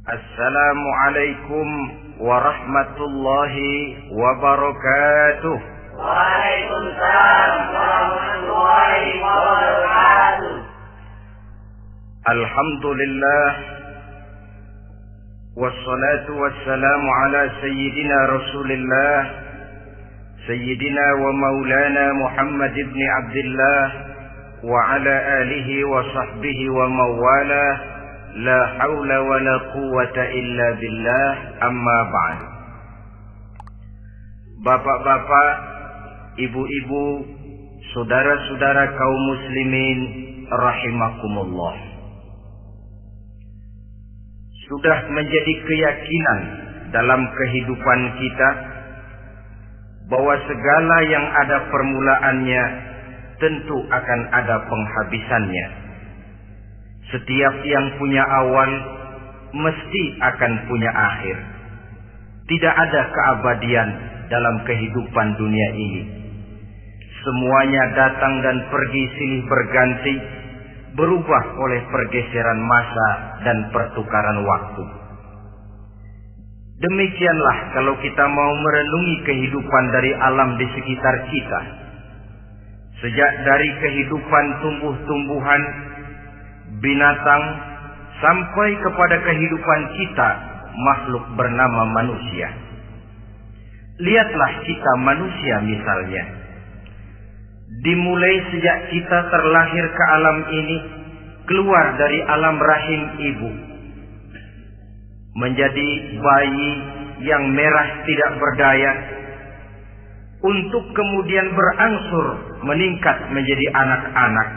Assalamualaikum warahmatullahi wabarakatuh. Waalaikumsalam warahmatullahi wabarakatuh. Alhamdulillah, wassalatu wassalamu ala sayyidina Rasulillah, sayyidina wa maulana Muhammad ibn Abdullah wa ala alihi wa sahbihi wa mawalah. La haula wa la quwwata illa billah, amma ba'd. Bapak-bapak, ibu-ibu, saudara-saudara kaum muslimin rahimakumullah. Sudah menjadi keyakinan dalam kehidupan kita bahwa segala yang ada permulaannya tentu akan ada penghabisannya. Setiap yang punya awal mesti akan punya akhir. Tidak ada keabadian dalam kehidupan dunia ini. Semuanya datang dan pergi silih berganti, berubah oleh pergeseran masa dan pertukaran waktu. Demikianlah kalau kita mau merenungi kehidupan dari alam di sekitar kita. Sejak dari kehidupan tumbuh-tumbuhan, binatang, sampai kepada kehidupan kita, makhluk bernama manusia. Lihatlah kita manusia misalnya. Dimulai sejak kita terlahir ke alam ini, keluar dari alam rahim ibu, menjadi bayi yang merah tidak berdaya, untuk kemudian berangsur meningkat menjadi anak-anak.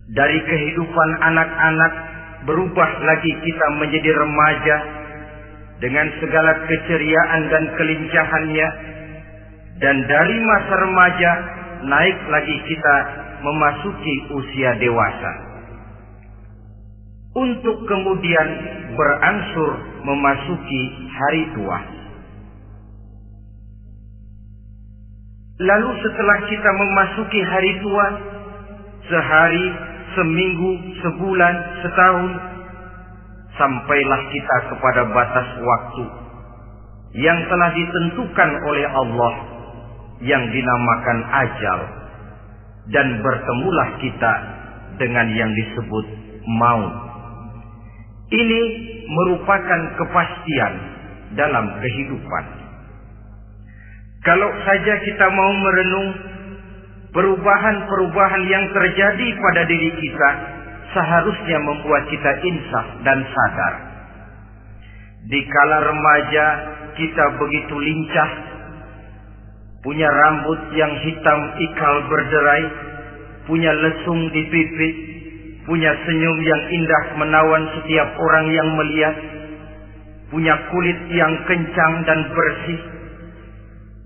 Dari kehidupan anak-anak berubah lagi kita menjadi remaja dengan segala keceriaan dan kelincahannya, dan dari masa remaja naik lagi kita memasuki usia dewasa, untuk kemudian berangsur memasuki hari tua. Lalu setelah kita memasuki hari tua, sehari, seminggu, sebulan, setahun, sampailah kita kepada batas waktu yang telah ditentukan oleh Allah, yang dinamakan ajal, dan bertemulah kita dengan yang disebut maut. Ini merupakan kepastian dalam kehidupan. Kalau saja kita mau merenung perubahan-perubahan yang terjadi pada diri kita, seharusnya membuat kita insaf dan sadar. Di kala remaja kita begitu lincah, punya rambut yang hitam ikal berderai, punya lesung di pipi, punya senyum yang indah menawan setiap orang yang melihat, punya kulit yang kencang dan bersih.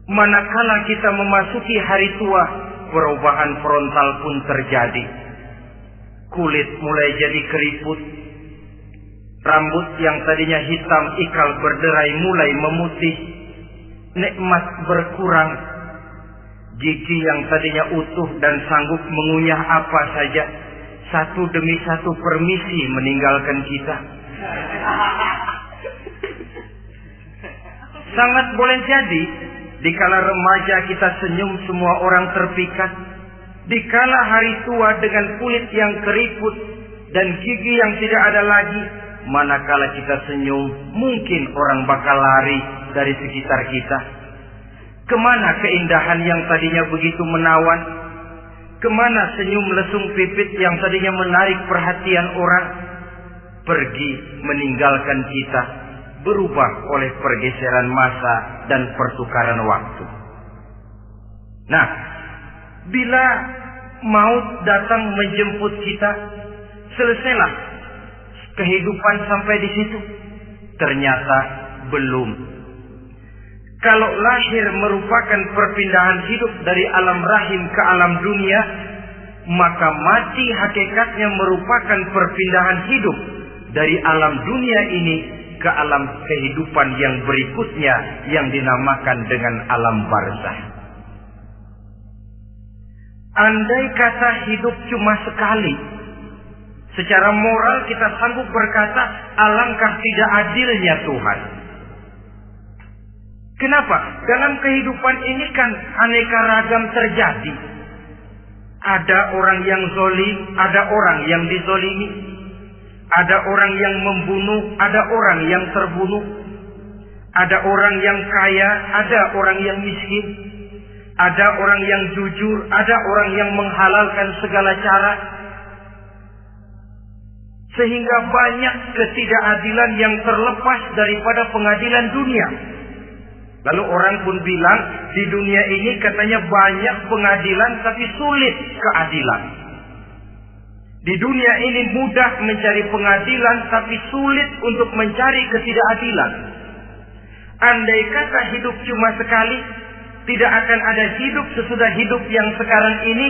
Manakala kita memasuki hari tua, perubahan frontal pun terjadi. Kulit mulai jadi keriput, rambut yang tadinya hitam ikal berderai mulai memutih, nikmat berkurang, gigi yang tadinya utuh dan sanggup mengunyah apa saja, satu demi satu permisi meninggalkan kita. Sangat boleh jadi dikala remaja kita senyum semua orang terpikat. Dikala hari tua dengan kulit yang keriput dan gigi yang tidak ada lagi, manakala kita senyum mungkin orang bakal lari dari sekitar kita. Kemana keindahan yang tadinya begitu menawan? Kemana senyum lesung pipit yang tadinya menarik perhatian orang? Pergi meninggalkan kita, berubah oleh pergeseran masa dan pertukaran waktu. Nah, bila maut datang menjemput kita, selesailah kehidupan sampai di situ? Ternyata belum. Kalau lahir merupakan perpindahan hidup dari alam rahim ke alam dunia, maka mati hakikatnya merupakan perpindahan hidup dari alam dunia ini ke alam kehidupan yang berikutnya, yang dinamakan dengan alam barzah. Andai kata hidup cuma sekali, Secara moral kita sanggup berkata, alangkah tidak adilnya Tuhan. Kenapa? Dalam kehidupan ini kan aneka ragam terjadi. Ada orang yang zolim, ada orang yang dizolimi. Ada orang yang membunuh, ada orang yang terbunuh. Ada orang yang kaya, ada orang yang miskin. Ada orang yang jujur, ada orang yang menghalalkan segala cara. Sehingga banyak ketidakadilan yang terlepas daripada pengadilan dunia. Lalu orang pun bilang, di dunia ini katanya banyak pengadilan tapi sulit keadilan. Di dunia ini mudah mencari pengadilan tapi sulit untuk mencari ketidakadilan. Andai kata hidup cuma sekali, tidak akan ada hidup sesudah hidup yang sekarang ini.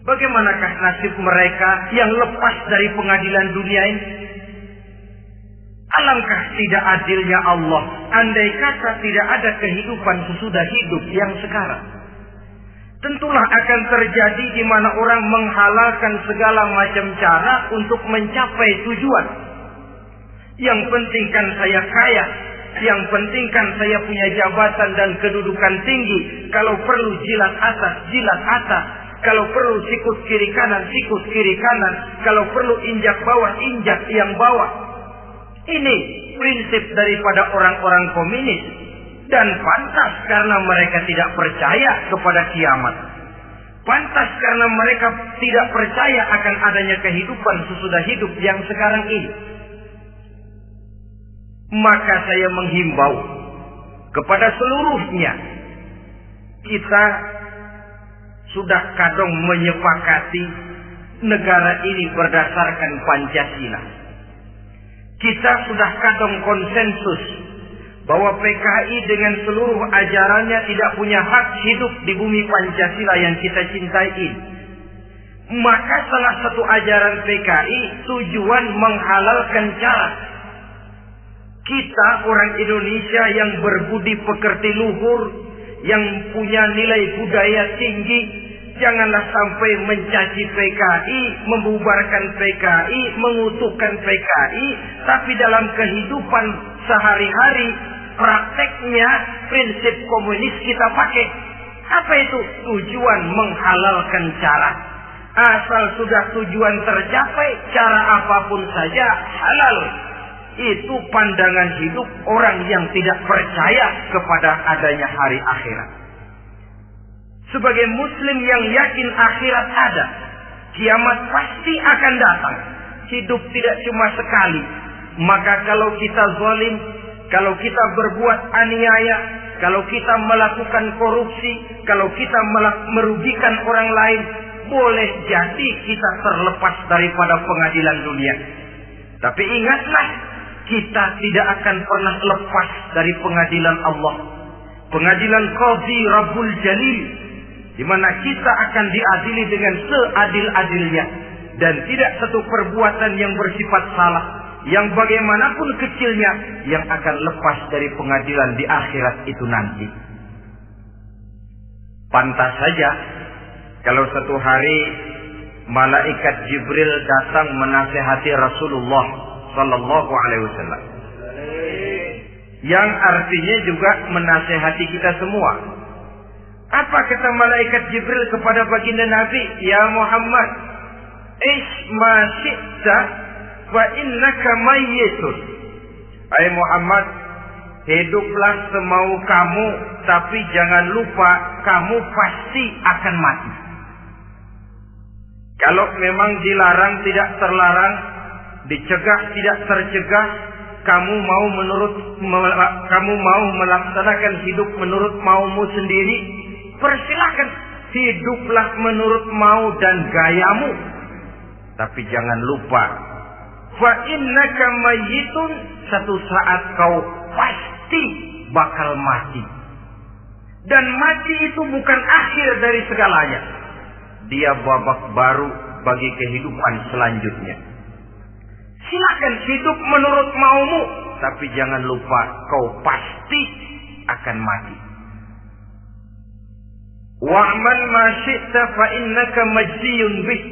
Bagaimanakah nasib mereka yang lepas dari pengadilan dunia ini? Alangkah tidak adilnya Allah, andai kata tidak ada kehidupan sesudah hidup yang sekarang. Tentulah akan terjadi di mana orang menghalalkan segala macam cara untuk mencapai tujuan. Yang penting kan saya kaya, yang penting kan saya punya jabatan dan kedudukan tinggi. Kalau perlu jilat atas, jilat atas. Kalau perlu sikut kiri kanan, sikut kiri kanan. Kalau perlu injak bawah, injak yang bawah. Ini prinsip daripada orang-orang komunis. Dan pantas karena mereka tidak percaya kepada kiamat. Pantas karena mereka tidak percaya akan adanya kehidupan sesudah hidup yang sekarang ini. Maka saya menghimbau kepada seluruhnya. Kita sudah kadung menyepakati negara ini berdasarkan Pancasila. Kita sudah kadung konsensus bahwa PKI dengan seluruh ajarannya tidak punya hak hidup di bumi Pancasila yang kita cintai ini. Maka salah satu ajaran PKI tujuan menghalalkan cara. Kita orang Indonesia yang berbudi pekerti luhur, yang punya nilai budaya tinggi, janganlah sampai mencaci PKI, membubarkan PKI, mengutukkan PKI, tapi dalam kehidupan sehari-hari prakteknya prinsip komunis kita pakai. Apa itu? Tujuan menghalalkan cara. Asal sudah tujuan tercapai, cara apapun saja halal. Itu pandangan hidup orang yang tidak percaya kepada adanya hari akhirat. Sebagai muslim yang yakin akhirat ada, kiamat pasti akan datang. Hidup tidak cuma sekali. Maka kalau kita zalim, kalau kita berbuat aniaya, kalau kita melakukan korupsi, kalau kita merugikan orang lain, boleh jadi kita terlepas daripada pengadilan dunia. Tapi ingatlah, kita tidak akan pernah lepas dari pengadilan Allah. Pengadilan Qadhi Rabbul Jalil, di mana kita akan diadili dengan seadil-adilnya. Dan tidak satu perbuatan yang bersifat salah, yang bagaimanapun kecilnya, yang akan lepas dari pengadilan di akhirat itu nanti. Pantas saja kalau satu hari malaikat Jibril datang menasihati Rasulullah Sallallahu Alaihi Wasallam, yang artinya juga menasihati kita semua. Apa kata malaikat Jibril kepada baginda Nabi? Ya Muhammad, ish ma syi'ta wa innaka mayyitun. Hai Muhammad, hiduplah semau kamu, tapi jangan lupa kamu pasti akan mati. Kalau memang dilarang tidak terlarang, dicegah tidak tercegah, kamu mau melaksanakan hidup menurut maumu sendiri, persilahkan. Hiduplah menurut mau dan gayamu. Tapi jangan lupa, fa innaka mayyitun, satu saat kau pasti bakal mati. Dan mati itu bukan akhir dari segalanya. Dia babak baru bagi kehidupan selanjutnya. Silakan hidup menurut maumu, tapi jangan lupa kau pasti akan mati. Wa'mal ma syi'ta fa innaka majziyun bih.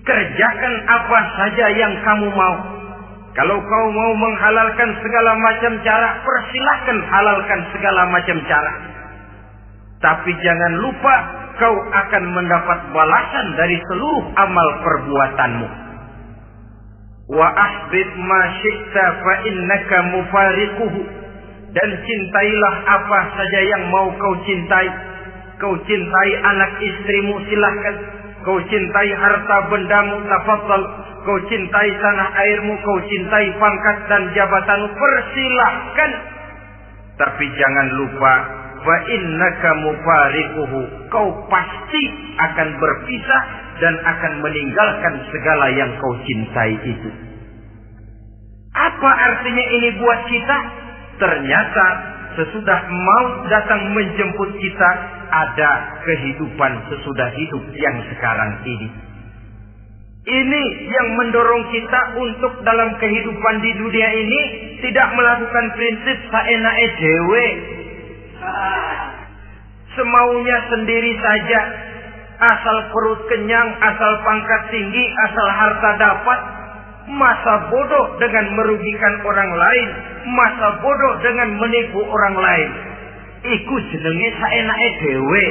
Kerjakan apa saja yang kamu mau. Kalau kau mau menghalalkan segala macam cara, persilahkan halalkan segala macam cara. Tapi jangan lupa kau akan mendapat balasan dari seluruh amal perbuatanmu. Wa ahbib ma syi'ta fa innaka mufariquhu. Dan cintailah apa saja yang mau kau cintai. Kau cintai anak istrimu, silahkan. Kau cintai harta bendamu, tafadhal. Kau cintai tanah airmu, kau cintai pangkat dan jabatanmu, persilahkan. Tapi jangan lupa, fa innaka mufariquhu. Kau pasti akan berpisah dan akan meninggalkan segala yang kau cintai itu. Apa artinya ini buat kita? Ternyata sesudah maut datang menjemput kita, ada kehidupan sesudah hidup yang sekarang ini. Ini yang mendorong kita untuk dalam kehidupan di dunia ini tidak melakukan prinsip saenake dhewe, semaunya sendiri saja, asal perut kenyang, asal pangkat tinggi, asal harta dapat. Masa bodoh dengan merugikan orang lain, masa bodoh dengan menipu orang lain. Iku jenenge saenake dhewe.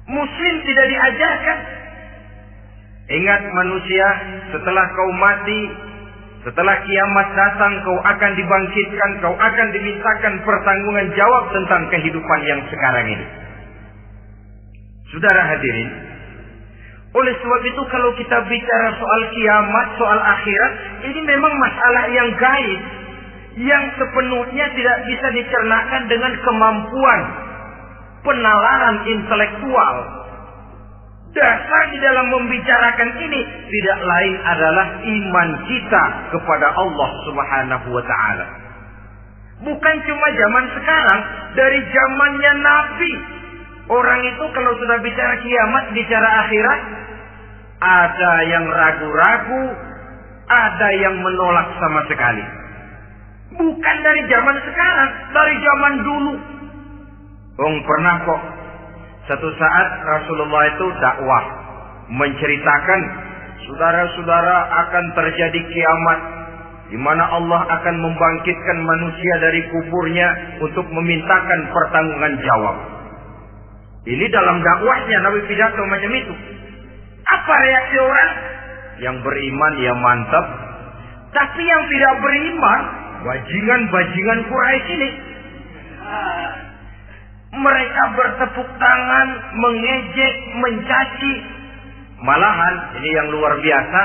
Muslim tidak diajarkan. Ingat manusia, setelah kau mati, setelah kiamat datang, kau akan dibangkitkan, kau akan dimintakan pertanggungan jawab tentang kehidupan yang sekarang ini. Saudara hadirin, oleh sebab itu kalau kita bicara soal kiamat, soal akhirat, ini memang masalah yang gaib, yang sepenuhnya tidak bisa dicernakan dengan kemampuan penalaran intelektual. Dasar di dalam membicarakan ini tidak lain adalah iman kita kepada Allah Subhanahu wa ta'ala. Bukan cuma zaman sekarang, dari zamannya Nabi. Orang itu kalau sudah bicara kiamat, bicara akhirat, ada yang ragu-ragu, ada yang menolak sama sekali. Bukan dari zaman sekarang, dari zaman dulu. Pernah kok satu saat Rasulullah itu dakwah menceritakan, saudara-saudara, akan terjadi kiamat di mana Allah akan membangkitkan manusia dari kuburnya untuk memintakan pertanggungan jawab. Ini dalam dakwahnya Nabi pidato macam itu. Apa reaksi orang? Yang beriman ya mantap. Tapi yang tidak beriman, bajingan-bajingan Quraisy ini, mereka bertepuk tangan, mengejek, mencaci. Malahan, ini yang luar biasa,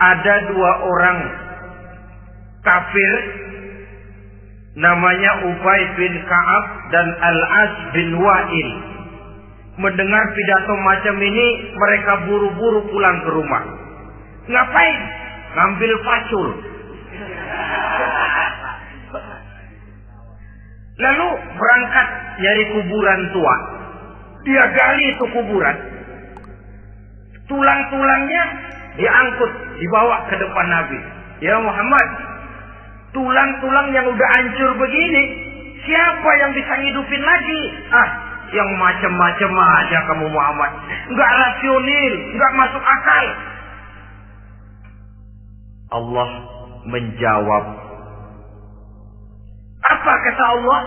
ada dua orang kafir, namanya Ubay bin Ka'ab dan Al-As bin Wa'il. Mendengar pidato macam ini, mereka buru-buru pulang ke rumah. Ngapain? Ngambil pacul. Lalu berangkat nyari kuburan tua. Dia gali itu kuburan. Tulang-tulangnya diangkut, dibawa ke depan Nabi. Ya Muhammad, tulang-tulang yang udah hancur begini, siapa yang bisa ngidupin lagi? Yang macam-macam aja kamu Muhammad. Enggak rasional, enggak masuk akal. Allah menjawab. Apa kata Allah?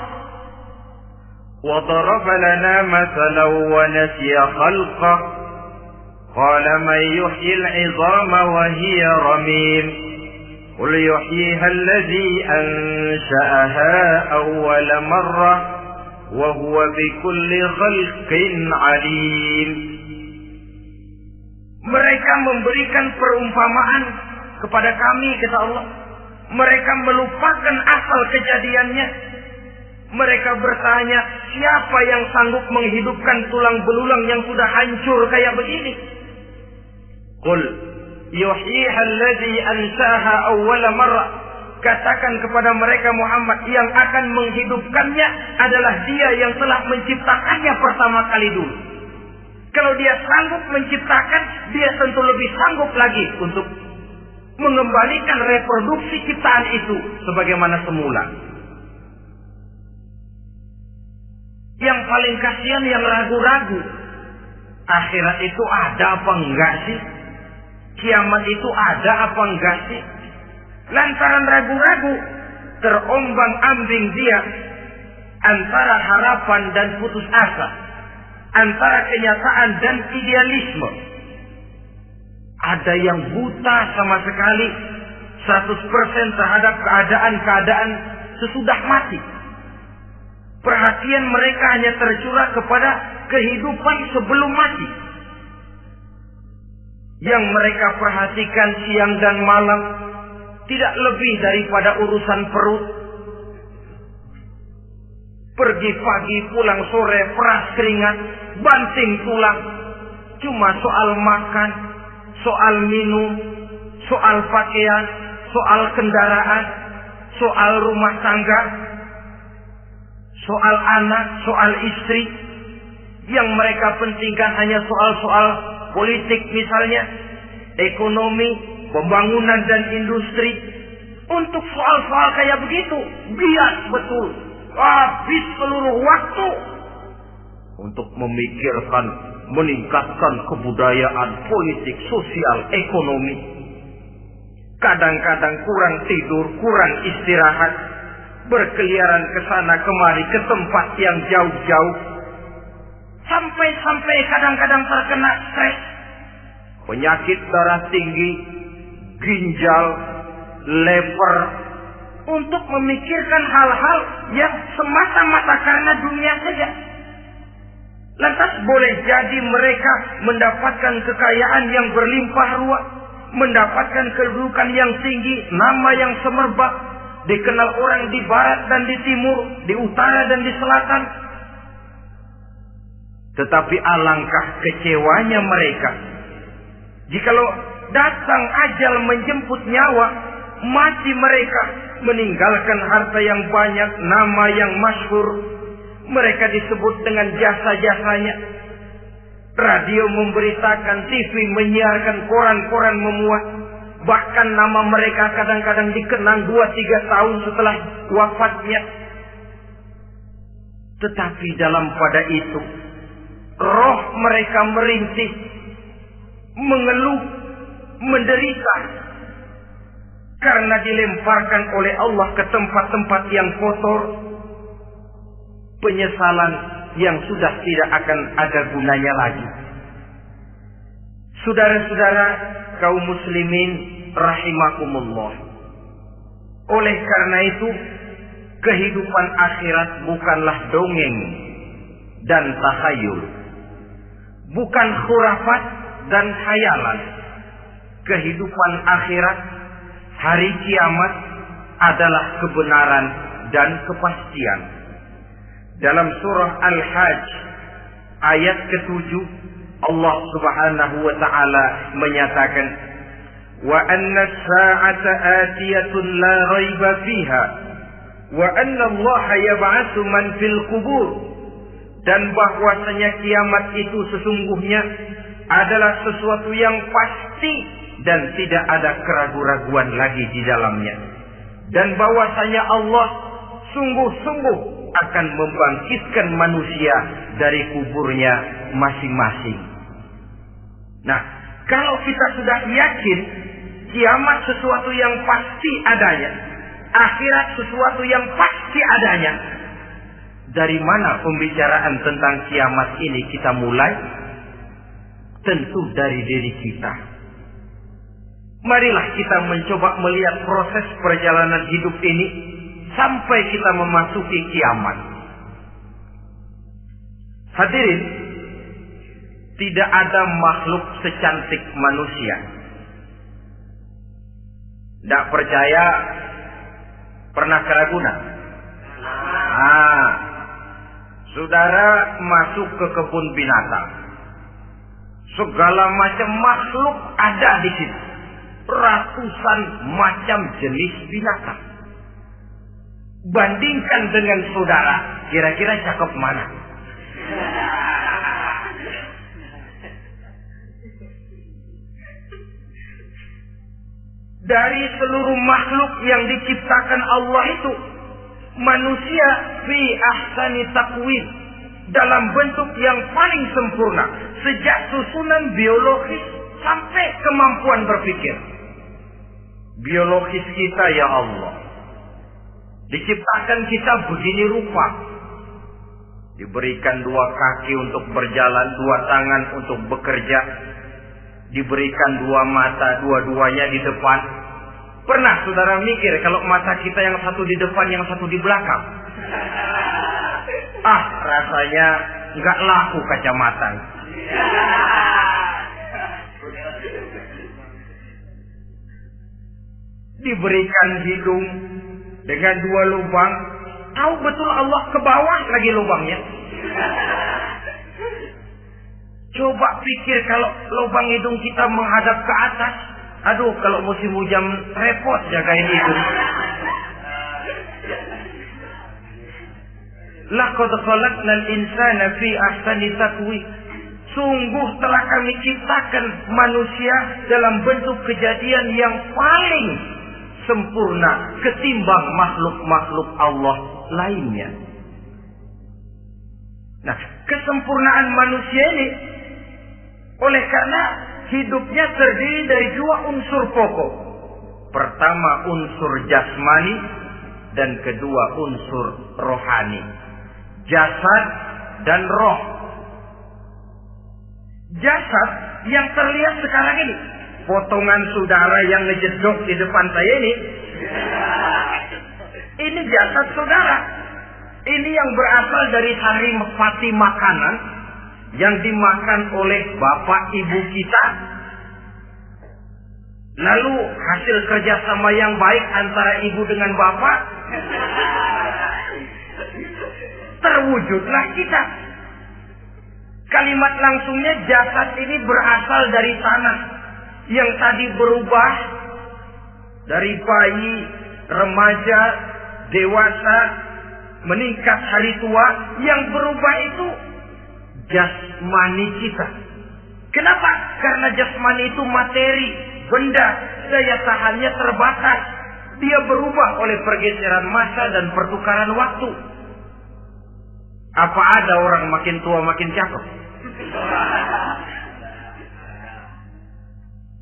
Wa daraba lana mathalan wa nasiya khalqah. Qala man yuhyi al-'idhama wa hiya ramim. Qul yuhyiha alladhi ansha'aha awwala marrah. وَهُوَ بِكُلِّ خَلْقٍ عَلِيمٍ. Mereka memberikan perumpamaan kepada kami, kata Allah. Mereka melupakan asal kejadiannya. Mereka bertanya, siapa yang sanggup menghidupkan tulang belulang yang sudah hancur kayak begini? Qul yuhyiha alladhi ansaha awwala marrah. Katakan kepada mereka Muhammad, yang akan menghidupkannya adalah Dia yang telah menciptakannya pertama kali dulu. Kalau Dia sanggup menciptakan, Dia tentu lebih sanggup lagi untuk mengembalikan reproduksi ciptaan itu sebagaimana semula. Yang paling kasihan yang ragu-ragu. Akhirat itu ada apa enggak sih? Kiamat itu ada apa enggak sih? Lantaran ragu-ragu, terombang-ambing dia antara harapan dan putus asa, antara kenyataan dan idealisme. Ada yang buta sama sekali 100% terhadap keadaan-keadaan sesudah mati. Perhatian mereka hanya tercurah kepada kehidupan sebelum mati. Yang mereka perhatikan siang dan malam tidak lebih daripada urusan perut. Pergi pagi, pulang sore, peras keringat, banting tulang. Cuma soal makan, soal minum, soal pakaian, soal kendaraan, soal rumah tangga, soal anak, soal istri. Yang mereka pentingkan hanya soal-soal politik misalnya, ekonomi, pembangunan dan industri. Untuk soal-soal kayak begitu, bias betul. Habis seluruh waktu untuk memikirkan, meningkatkan kebudayaan, politik, sosial, ekonomi. Kadang-kadang kurang tidur, kurang istirahat, berkeliaran ke sana kemari ke tempat yang jauh-jauh. Sampai kadang-kadang terkena stres, penyakit darah tinggi, ginjal, lever, untuk memikirkan hal-hal yang semata-mata karena dunia saja. Lantas boleh jadi mereka mendapatkan kekayaan yang berlimpah ruah, mendapatkan kedudukan yang tinggi, nama yang semerbak, dikenal orang di barat dan di timur, di utara dan di selatan. Tetapi alangkah kecewanya mereka jikalau datang ajal menjemput nyawa, mati mereka, meninggalkan harta yang banyak, nama yang masyhur. Mereka disebut dengan jasa-jasanya. Radio memberitakan, TV menyiarkan, koran-koran memuat. Bahkan nama mereka kadang-kadang dikenang 2-3 tahun setelah wafatnya. Tetapi dalam pada itu, roh mereka merintih, mengeluh, menderita. Karena dilemparkan oleh Allah ke tempat-tempat yang kotor. Penyesalan yang sudah tidak akan ada gunanya lagi. Saudara-saudara kaum muslimin rahimakumullah. Oleh karena itu, kehidupan akhirat bukanlah dongeng dan takhayul. Bukan khurafat dan khayalan. Kehidupan akhirat, hari kiamat adalah kebenaran dan kepastian. Dalam surah Al-Hajj ayat ke-7, Allah Subhanahu wa taala menyatakan, "Wa anna as-sa'ata atiyatun la raiba fiha, wa anna Allah yab'atsu man fil qubur." Dan bahwasanya kiamat itu sesungguhnya adalah sesuatu yang pasti dan tidak ada keraguan-raguan lagi di dalamnya. Dan bahwasanya Allah sungguh-sungguh akan membangkitkan manusia dari kuburnya masing-masing. Nah, kalau kita sudah yakin kiamat sesuatu yang pasti adanya, akhirat sesuatu yang pasti adanya, dari mana pembicaraan tentang kiamat ini kita mulai? Tentu dari diri kita. Marilah kita mencoba melihat proses perjalanan hidup ini sampai kita memasuki kiamat. Hadirin, tidak ada makhluk secantik manusia. Tidak percaya, pernah ke Ragunan? Saudara masuk ke kebun binatang. Segala macam makhluk ada di situ. Ratusan macam jenis binatang. Bandingkan dengan saudara, kira-kira cakep mana? Dari seluruh makhluk yang diciptakan Allah itu, manusia fi ahsani taqwim, dalam bentuk yang paling sempurna, sejak susunan biologis sampai kemampuan berpikir. Biologis kita ya Allah, diciptakan kita begini rupa. Diberikan 2 kaki untuk berjalan, 2 tangan untuk bekerja. Diberikan 2 mata, dua-duanya di depan. Pernah saudara mikir kalau mata kita yang satu di depan, yang satu di belakang? Rasanya nggak laku kacamata. Diberikan hidung dengan 2 lubang. Tahu betul Allah ke bawah lagi lubangnya. Coba pikir kalau lubang hidung kita menghadap ke atas. Aduh, kalau musim hujan repot jagain hidung. Laqad khalaqnal insana fi ahsani taqwim. Sungguh telah kami ciptakan manusia dalam bentuk kejadian yang paling sempurna ketimbang makhluk-makhluk Allah lainnya. Nah, kesempurnaan manusia ini oleh karena hidupnya terdiri dari 2 unsur pokok. Pertama unsur jasmani dan kedua unsur rohani. Jasad dan roh. Jasad yang terlihat sekarang ini, potongan saudara yang ngejedok di depan saya ini jasad saudara. Ini yang berasal dari saripati makanan yang dimakan oleh bapak ibu kita. Lalu hasil kerjasama yang baik antara ibu dengan bapak, terwujudlah kita. Kalimat langsungnya jasad ini berasal dari tanah yang tadi berubah dari bayi, remaja, dewasa, meningkat hari tua. Yang berubah itu jasmani kita. Kenapa? Karena jasmani itu materi, benda, daya tahannya terbatas. Dia berubah oleh pergeseran massa dan pertukaran waktu. Apa ada orang makin tua makin cakep?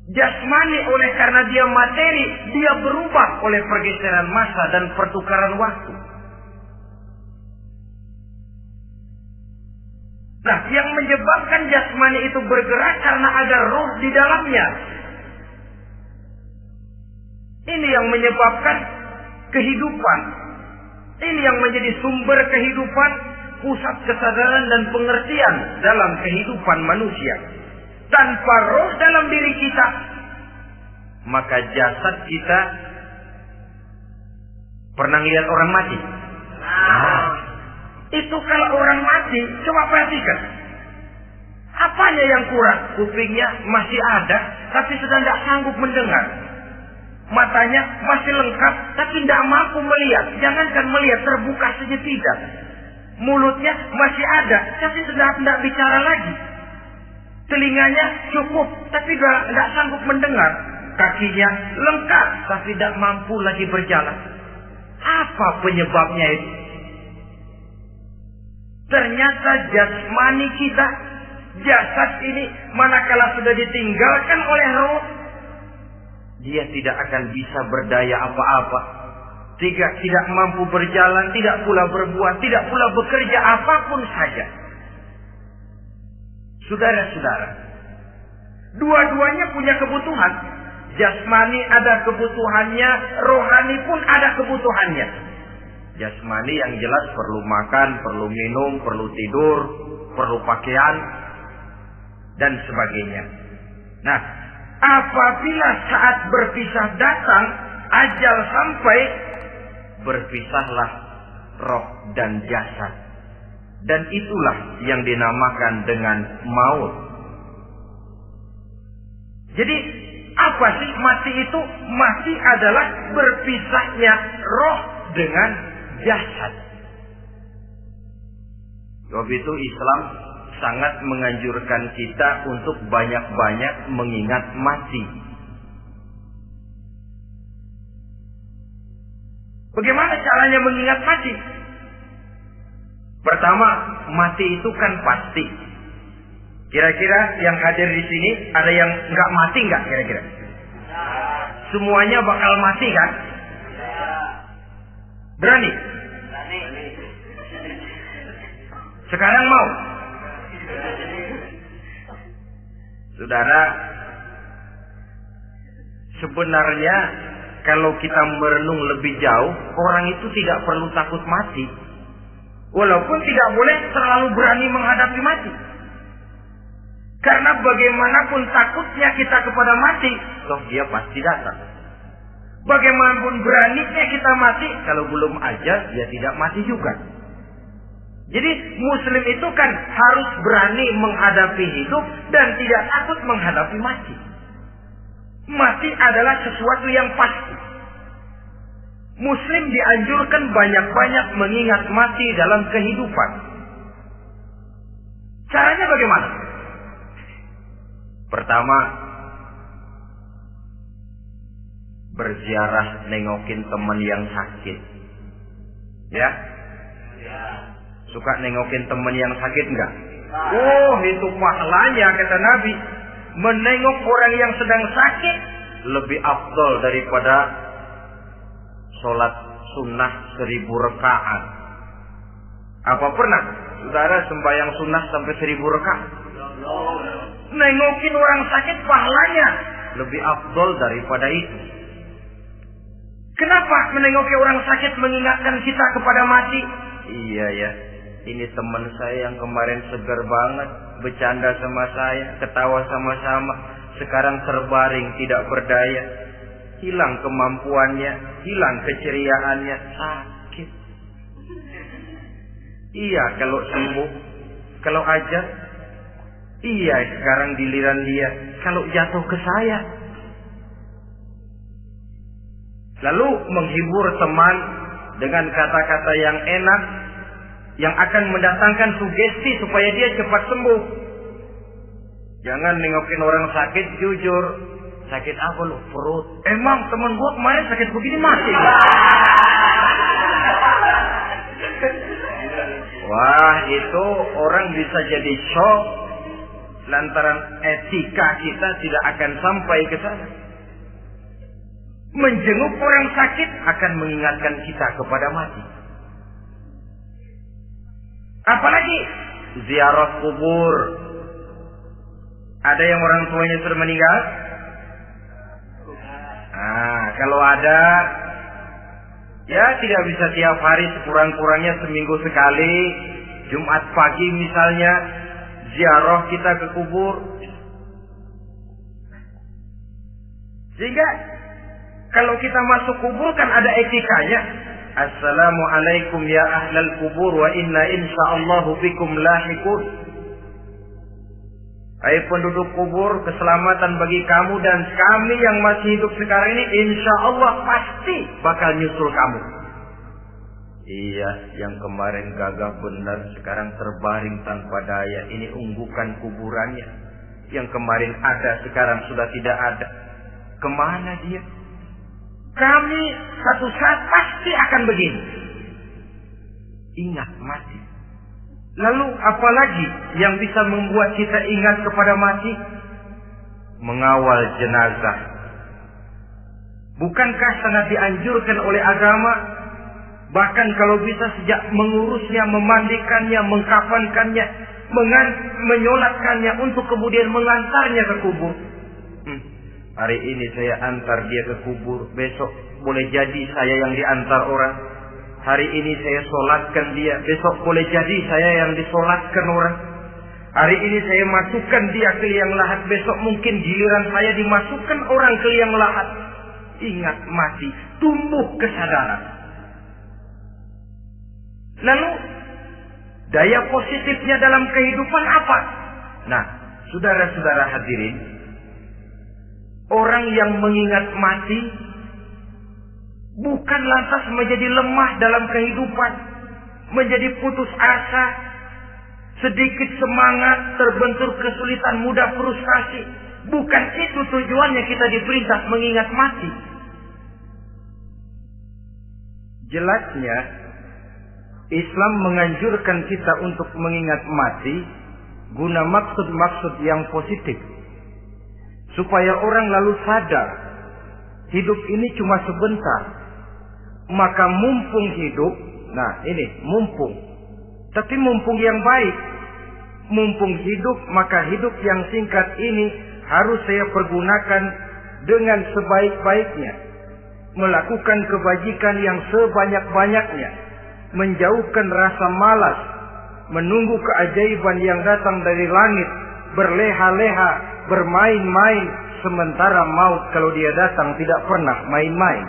Jasmani oleh karena dia materi, dia berubah oleh pergeseran massa dan pertukaran waktu. Nah, yang menyebabkan jasmani itu bergerak karena ada ruh di dalamnya. Ini yang menyebabkan kehidupan. Ini yang menjadi sumber kehidupan, pusat kesadaran dan pengertian dalam kehidupan manusia. Tanpa roh dalam diri kita, maka jasad kita pernah lihat orang mati. Itu kalau orang mati, coba perhatikan. Apanya yang kurang? Kupingnya masih ada, tapi sudah tidak sanggup mendengar. Matanya masih lengkap, tapi tidak mampu melihat. Jangankan melihat, terbuka saja tidak. Mulutnya masih ada, tapi sudah tidak bicara lagi. Telinganya cukup, tapi tidak sanggup mendengar. Kakinya lengkap, tapi tidak mampu lagi berjalan. Apa penyebabnya itu? Ternyata jasmani kita, jasad ini, manakala sudah ditinggalkan oleh roh, dia tidak akan bisa berdaya apa-apa. Tidak mampu berjalan, tidak pula berbuat, tidak pula bekerja apapun saja. Saudara-saudara, dua-duanya punya kebutuhan. Jasmani ada kebutuhannya, rohani pun ada kebutuhannya. Jasmani yang jelas perlu makan, perlu minum, perlu tidur, perlu pakaian, dan sebagainya. Nah, apabila saat berpisah datang, ajal sampai, berpisahlah roh dan jasad. Dan itulah yang dinamakan dengan maut. Jadi, apa sih mati itu? Mati adalah berpisahnya roh dengan jasad. Sebab itu Islam sangat menganjurkan kita untuk banyak-banyak mengingat mati. Bagaimana caranya mengingat mati? Pertama, mati itu kan pasti. Kira-kira yang hadir di sini ada yang nggak mati nggak kira-kira? Semuanya bakal mati kan? Berani? Sekarang mau? Saudara, sebenarnya kalau kita merenung lebih jauh, orang itu tidak perlu takut mati. Walaupun tidak boleh terlalu berani menghadapi mati. Karena bagaimanapun takutnya kita kepada mati, toh dia pasti datang. Bagaimanapun beraninya kita mati, kalau belum ajal, dia tidak mati juga. Jadi Muslim itu kan harus berani menghadapi hidup dan tidak takut menghadapi mati. Mati adalah sesuatu yang pasti. Muslim dianjurkan banyak-banyak mengingat mati dalam kehidupan. Caranya bagaimana? Pertama, berziarah nengokin teman yang sakit. Ya? Suka nengokin teman yang sakit enggak? Oh, itu pahalanya kata Nabi. Menengok orang yang sedang sakit lebih afdal daripada sholat sunnah 1000 rakaat. Apa pernah saudara sembahyang sunnah sampai 1000 rakaat? Nengokin orang sakit pahalanya lebih afdal daripada itu. Kenapa menengoki orang sakit mengingatkan kita kepada mati? Iya ya, ini teman saya yang kemarin segar banget, bercanda sama saya, ketawa sama-sama, sekarang terbaring tidak berdaya, hilang kemampuannya, hilang keceriaannya, sakit. Iya kalau sembuh, kalau aja, iya sekarang giliran dia, kalau jatuh ke saya. Lalu menghibur teman dengan kata-kata yang enak, yang akan mendatangkan sugesti supaya dia cepat sembuh. Jangan nengokin orang sakit, jujur. Sakit apa lu? Perut. Emang teman gua kemarin sakit begini mati. Wah, itu orang bisa jadi shock lantaran etika kita tidak akan sampai ke sana. Menjenguk orang sakit akan mengingatkan kita kepada mati. Apalagi ziarah kubur. Ada yang orang tuanya sudah meninggal? Nah, kalau ada, ya tidak bisa tiap hari, sekurang-kurangnya seminggu sekali. Jumat pagi misalnya, ziarah kita ke kubur. Sehingga kalau kita masuk kubur kan ada etikanya. Assalamualaikum ya ahlal kubur wa inna insyaallahu bikum lahiqun. Hai penduduk kubur, keselamatan bagi kamu dan kami yang masih hidup sekarang ini insyaallah pasti bakal nyusul kamu. Iya, yang kemarin gagah benar sekarang terbaring tanpa daya. Ini unggukan kuburannya. Yang kemarin ada sekarang sudah tidak ada. Kemana dia? Kami satu saat pasti akan begini. Ingat mati. Lalu apalagi yang bisa membuat kita ingat kepada mati? Mengawal jenazah. Bukankah sangat dianjurkan oleh agama? Bahkan kalau bisa sejak mengurusnya, memandikannya, mengkafankannya, menyolatkannya untuk kemudian mengantarnya ke kubur. Hari ini saya antar dia ke kubur, besok boleh jadi saya yang diantar orang. Hari ini saya solatkan dia, besok boleh jadi saya yang disolatkan orang. Hari ini saya masukkan dia ke liang lahat, besok mungkin giliran saya dimasukkan orang ke liang lahat. Ingat mati, tumbuh kesadaran. Lalu daya positifnya dalam kehidupan apa? Nah, saudara-saudara hadirin, orang yang mengingat mati bukan lantas menjadi lemah dalam kehidupan, menjadi putus asa, sedikit semangat, terbentur kesulitan, mudah frustasi. Bukan itu tujuannya kita diperintah mengingat mati. Jelasnya Islam menganjurkan kita untuk mengingat mati guna maksud-maksud yang positif. Supaya orang lalu sadar, hidup ini cuma sebentar. Maka mumpung hidup, nah ini mumpung. Tapi mumpung yang baik. Mumpung hidup, maka hidup yang singkat ini harus saya pergunakan dengan sebaik-baiknya. Melakukan kebajikan yang sebanyak-banyaknya. Menjauhkan rasa malas. Menunggu keajaiban yang datang dari langit. Berleha-leha, bermain-main. Sementara maut kalau dia datang tidak pernah main-main.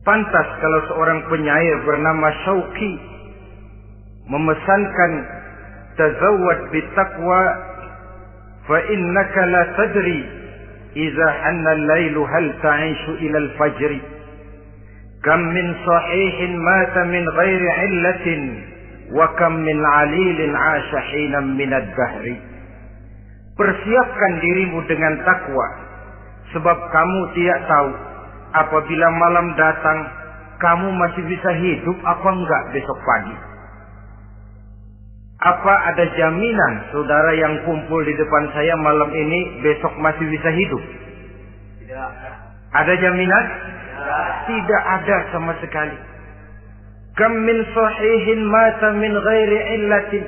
Pantas kalau seorang penyair bernama Syauqi memesankan tazawwad bitaqwa fa innaka la tadri idza hanna al-lailu hal ta'ishu ila al-fajr kam min sahihin mata min ghairi illatin wa kam min 'alilin 'asha hinan min ad-dahri. Persiapkan dirimu dengan takwa, sebab kamu tidak tahu apabila malam datang kamu masih bisa hidup apa enggak besok pagi. Apa ada jaminan saudara yang kumpul di depan saya malam ini besok masih bisa hidup? Tidak. Ada jaminan? Tidak. Tidak ada sama sekali. Kam min sahihin mata min ghairi illatin.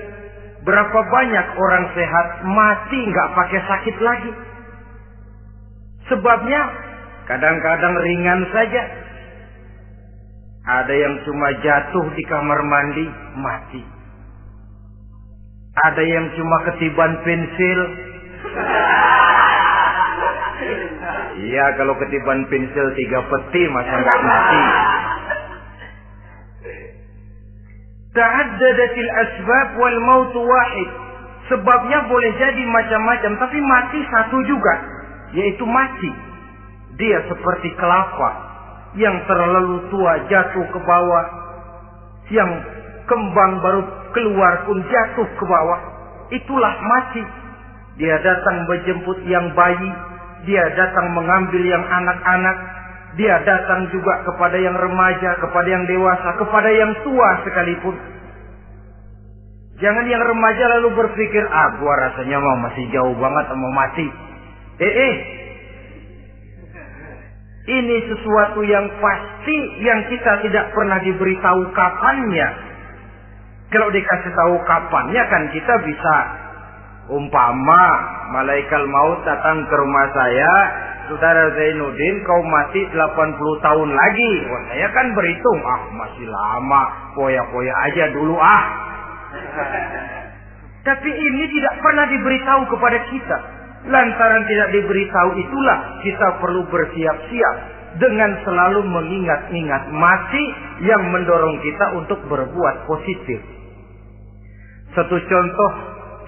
Berapa banyak orang sehat mati nggak pakai sakit lagi. Sebabnya kadang-kadang ringan saja. Ada yang cuma jatuh di kamar mandi mati. Ada yang cuma ketiban pensil. Iya, kalau ketiban pensil 3 peti masa nggak mati. Ta'addadatil asbab wal maut wahid. Sebabnya boleh jadi macam-macam, tapi mati satu juga, yaitu mati. Dia seperti kelapa yang terlalu tua jatuh ke bawah, yang kembang baru keluar pun jatuh ke bawah. Itulah mati. Dia datang menjemput yang bayi, dia datang mengambil yang anak-anak, dia datang juga kepada yang remaja, kepada yang dewasa, kepada yang tua sekalipun. Jangan yang remaja lalu berpikir, gua rasanya masih jauh banget mau mati. Ini sesuatu yang pasti yang kita tidak pernah diberitahu kapannya. Kalau dikasih tahu kapannya kan kita bisa, umpama malaikat maut datang ke rumah saya, saudara Zainuddin kau mati 80 tahun lagi. Wah, saya kan berhitung, masih lama, poya-poya aja dulu Tapi ini tidak pernah diberitahu kepada kita. Lantaran tidak diberitahu itulah kita perlu bersiap-siap dengan selalu mengingat-ingat mati yang mendorong kita untuk berbuat positif. Satu contoh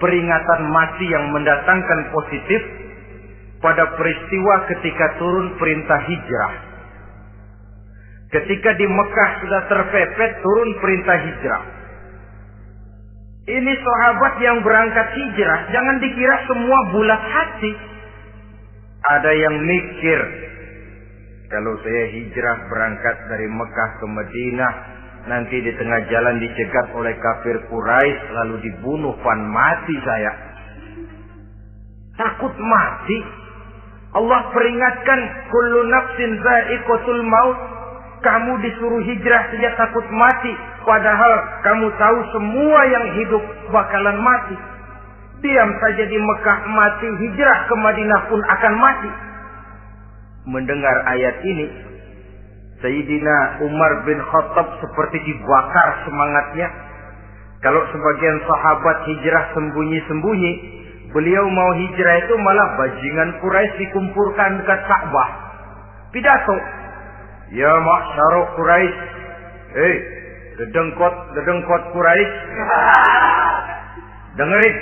peringatan mati yang mendatangkan positif pada peristiwa ketika turun perintah hijrah. Ketika di Mekah sudah terpepet turun perintah hijrah. Ini sahabat yang berangkat hijrah, jangan dikira semua bulat hati. Ada yang mikir, kalau saya hijrah berangkat dari Mekah ke Madinah, nanti di tengah jalan dicegat oleh kafir Quraisy lalu dibunuh, mati saya. Takut mati. Allah peringatkan, kullu nafsin za'iqatul maut. Kamu disuruh hijrah saja takut mati, padahal kamu tahu semua yang hidup bakalan mati. Diam saja di Mekah mati, hijrah ke Madinah pun akan mati. Mendengar ayat ini, Sayyidina Umar bin Khattab seperti dibakar semangatnya. Kalau sebagian sahabat hijrah sembunyi-sembunyi, beliau mau hijrah itu malah bajingan Quraisy dikumpulkan dekat Ka'bah. Pidato, ya ma'syar Quraisy, dedengkot Quraisy, dengerin.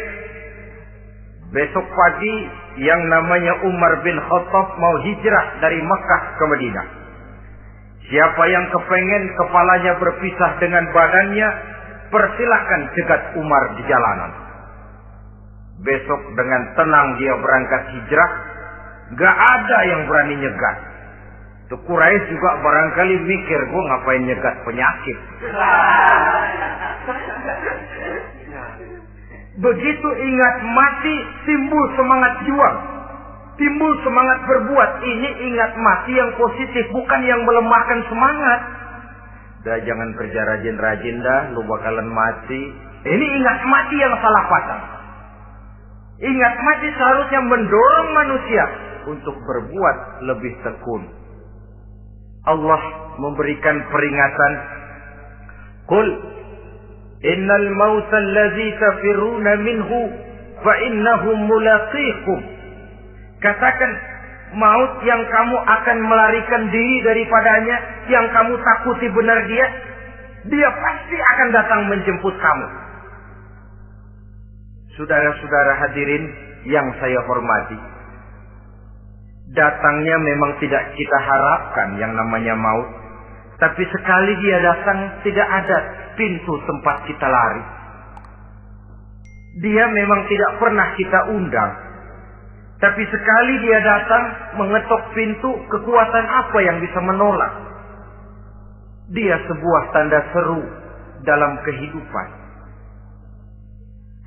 Besok pagi yang namanya Umar bin Khattab mau hijrah dari Mekah ke Madinah. Siapa yang kepengen kepalanya berpisah dengan badannya, persilahkan cegat Umar di jalanan. Besok dengan tenang dia berangkat hijrah, gak ada yang berani nyegat. Itu Quraisy juga barangkali mikir, gue ngapain nyegat penyakit. Begitu ingat mati, timbul semangat juang, timbul semangat berbuat. Ini ingat mati yang positif, bukan yang melemahkan semangat. Dah jangan kerja rajin-rajin dah, lu bakalan mati. Ini ingat mati yang salah patah. Ingat mati seharusnya mendorong manusia untuk berbuat lebih tekun. Allah memberikan peringatan, Qul innal mauta allazi tafiruna minhu fa innahu mulaqikum. Katakan, maut yang kamu akan melarikan diri daripadanya, yang kamu takuti benar dia pasti akan datang menjemput kamu. Saudara-saudara hadirin yang saya hormati, datangnya memang tidak kita harapkan yang namanya maut. Tapi sekali dia datang, tidak ada pintu tempat kita lari. Dia memang tidak pernah kita undang. Tapi sekali dia datang, mengetok pintu, kekuatan apa yang bisa menolak? Dia sebuah tanda seru dalam kehidupan.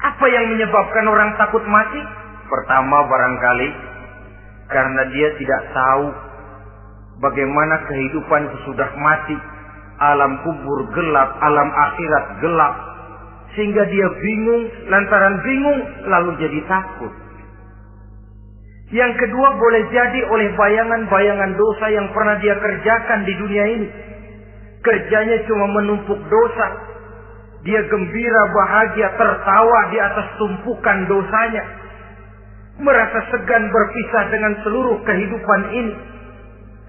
Apa yang menyebabkan orang takut mati? Pertama barangkali karena dia tidak tahu bagaimana kehidupan sesudah mati. Alam kubur gelap, alam akhirat gelap. Sehingga dia bingung, lantaran bingung lalu jadi takut. Yang kedua boleh jadi oleh bayangan-bayangan dosa yang pernah dia kerjakan di dunia ini. Kerjanya cuma menumpuk dosa. Dia gembira, bahagia, tertawa di atas tumpukan dosanya. Merasa segan berpisah dengan seluruh kehidupan ini.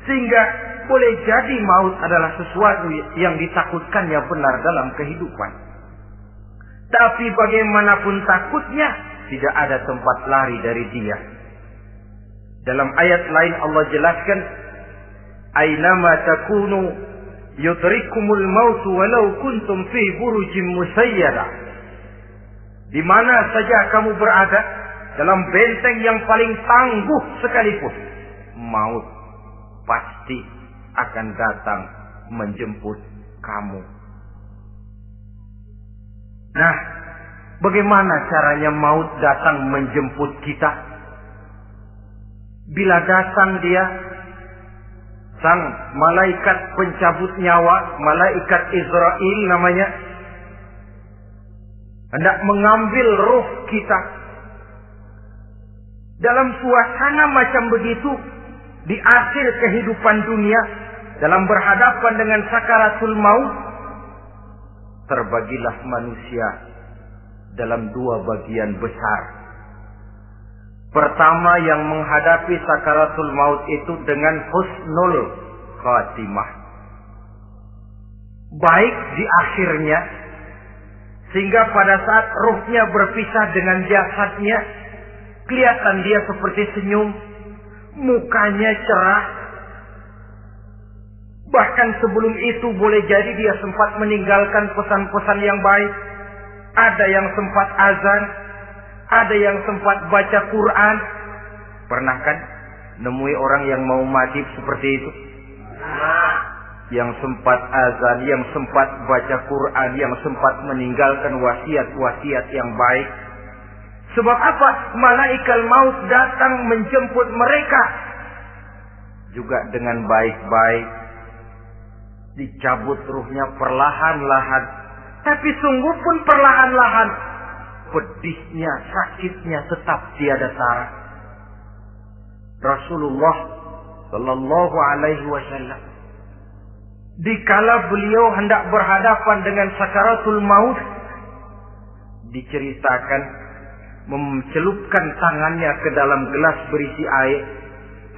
Sehingga boleh jadi maut adalah sesuatu yang ditakutkannya benar dalam kehidupan. Tapi bagaimanapun takutnya, tidak ada tempat lari dari dia. Dalam ayat lain Allah jelaskan, Aynama takunu yudrikumul mautu walau kuntum fi burujim musayyada. Di mana saja kamu berada, dalam benteng yang paling tangguh sekalipun, maut pasti akan datang menjemput kamu. Nah, bagaimana caranya maut datang menjemput kita? Bila datang dia, sang malaikat pencabut nyawa, malaikat Israel namanya, hendak mengambil ruh kita. Dalam suasana macam begitu, di akhir kehidupan dunia, dalam berhadapan dengan sakaratul maut, terbagilah manusia dalam dua bagian besar. Pertama, yang menghadapi sakaratul maut itu dengan husnul khatimah, baik di akhirnya, sehingga pada saat ruhnya berpisah dengan jasadnya, kelihatan dia seperti senyum, mukanya cerah. Bahkan sebelum itu boleh jadi dia sempat meninggalkan pesan-pesan yang baik. Ada yang sempat azan, ada yang sempat baca Quran. Pernah kan nemui orang yang mau mati seperti itu? Yang sempat azan, yang sempat baca Quran, yang sempat meninggalkan wasiat-wasiat yang baik. Sebab apa? Malaikat maut datang menjemput mereka juga dengan baik-baik. Dicabut ruhnya perlahan-lahan, tapi sungguh pun perlahan-lahan. Pedihnya, sakitnya tetap tiada tara. Rasulullah Sallallahu Alaihi Wasallam, dikala beliau hendak berhadapan dengan sakaratul maut, diceritakan mencelupkan tangannya ke dalam gelas berisi air,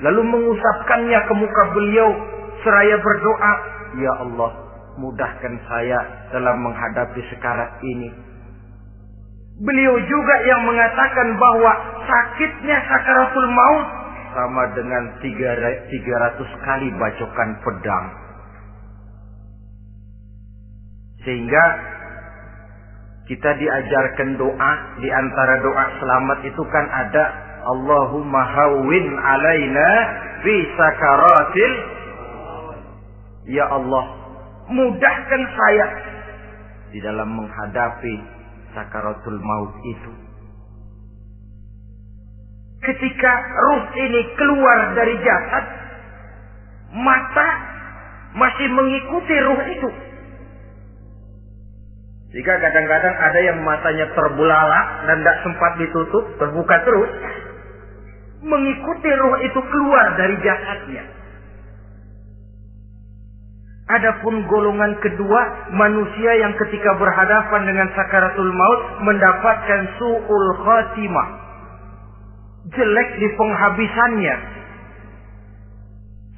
lalu mengusapkannya ke muka beliau seraya berdoa, Ya Allah, mudahkan saya dalam menghadapi sekarat ini. Beliau juga yang mengatakan bahwa sakitnya sakaratul maut sama dengan 300 kali bacokan pedang. Sehingga kita diajarkan doa, di antara doa selamat itu kan ada Allahumma hawwin alaina fi sakaratil Ya Allah, mudahkan saya di dalam menghadapi sakaratul maut itu. Ketika ruh ini keluar dari jasad, mata masih mengikuti ruh itu. Jika kadang-kadang ada yang matanya terbelalak dan tidak sempat ditutup, terbuka terus, mengikuti ruh itu keluar dari jasadnya. Adapun golongan kedua, manusia yang ketika berhadapan dengan sakaratul maut mendapatkan su'ul khatimah, jelek di penghabisannya.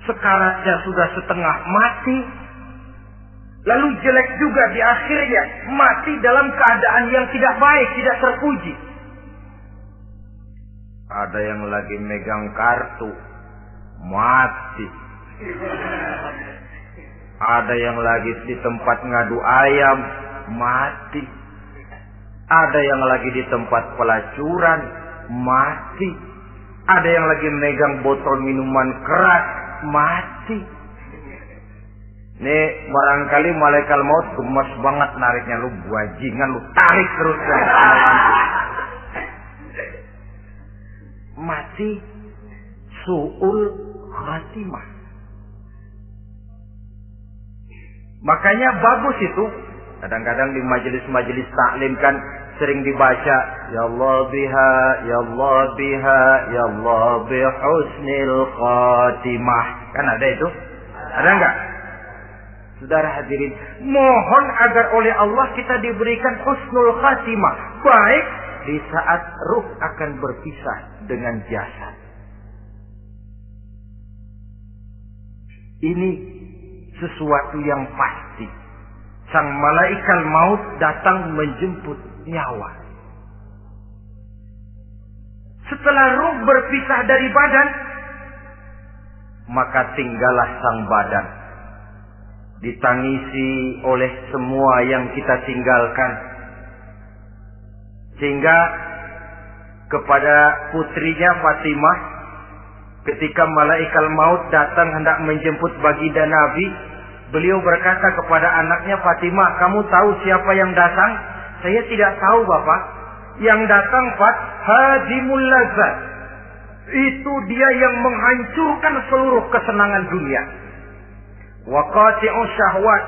Sekaratnya sudah setengah mati, lalu jelek juga di akhirnya, mati dalam keadaan yang tidak baik, tidak terpuji. Ada yang lagi megang kartu, mati. Ada yang lagi di tempat ngadu ayam, mati. Ada yang lagi di tempat pelacuran, mati. Ada yang lagi megang botol minuman keras, mati. Nih barangkali malaikat maut gemes banget nariknya, lu bajingan, lu tarik terus kan. Mati su'ul khatimah. Makanya bagus itu. Kadang-kadang di majelis-majelis taklim kan sering dibaca, ya Allah biha, ya Allah biha, ya Allah bihusnil khatimah. Kan ada itu? Ada enggak? Saudara hadirin, mohon agar oleh Allah kita diberikan husnul khatimah, baik di saat ruh akan berpisah dengan jasad. Ini sesuatu yang pasti. Sang malaikat maut datang menjemput nyawa. Setelah ruh berpisah dari badan, maka tinggallah sang badan, ditangisi oleh semua yang kita tinggalkan. Sehingga kepada putrinya Fatimah, ketika malaikat maut datang hendak menjemput baginda Nabi, beliau berkata kepada anaknya, Fatimah, kamu tahu siapa yang datang? Saya tidak tahu, Bapak. Yang datang, Fat, hadimul lazat. Itu dia yang menghancurkan seluruh kesenangan dunia. Wa qati'u syahwat,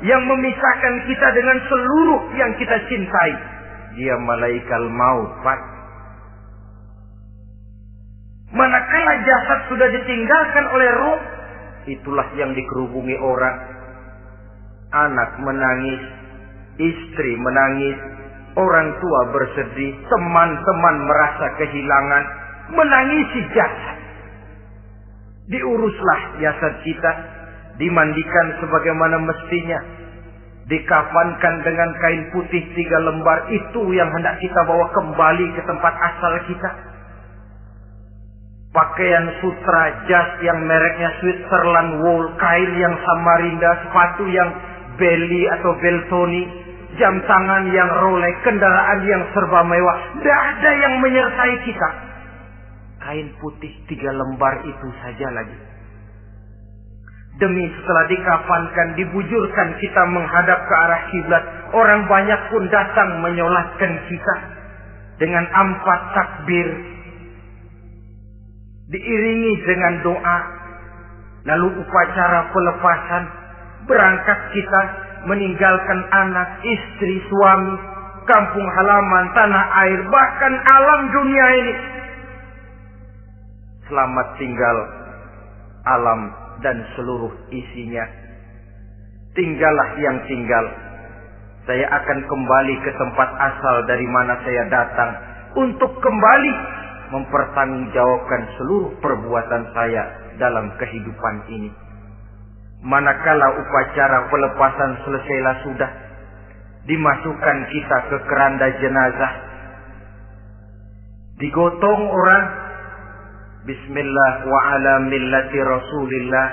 yang memisahkan kita dengan seluruh yang kita cintai. Dia malaikat maut, Fat. Manakala jasad sudah ditinggalkan oleh ruh, itulah yang dikerubungi orang. Anak menangis, istri menangis, orang tua bersedih, teman-teman merasa kehilangan, menangisi jasad. Diuruslah jasad kita, dimandikan sebagaimana mestinya, dikafankan dengan kain putih 3 lembar. Itu yang hendak kita bawa kembali ke tempat asal kita. Pakaian sutra, jas yang mereknya Switzerland wool, kain yang Samarinda, sepatu yang Belly atau Beltoni, jam tangan yang Rolex, kendaraan yang serba mewah. Tidak ada yang menyertai kita. Kain putih 3 lembar itu saja lagi. Demi setelah dikafankan, dibujurkan kita menghadap ke arah kiblat, orang banyak pun datang menyolatkan kita dengan 4 takbir, diiringi dengan doa, lalu upacara pelepasan, berangkat kita meninggalkan anak, istri, suami, kampung halaman, tanah air, bahkan alam dunia ini. Selamat tinggal alam dan seluruh isinya. Tinggallah yang tinggal. Saya akan kembali ke tempat asal dari mana saya datang, untuk kembali mempertanggungjawabkan seluruh perbuatan saya dalam kehidupan ini. Manakala upacara pelepasan selesailah sudah, dimasukkan kita ke keranda jenazah, digotong orang, bismillah wa ala millati rasulillah,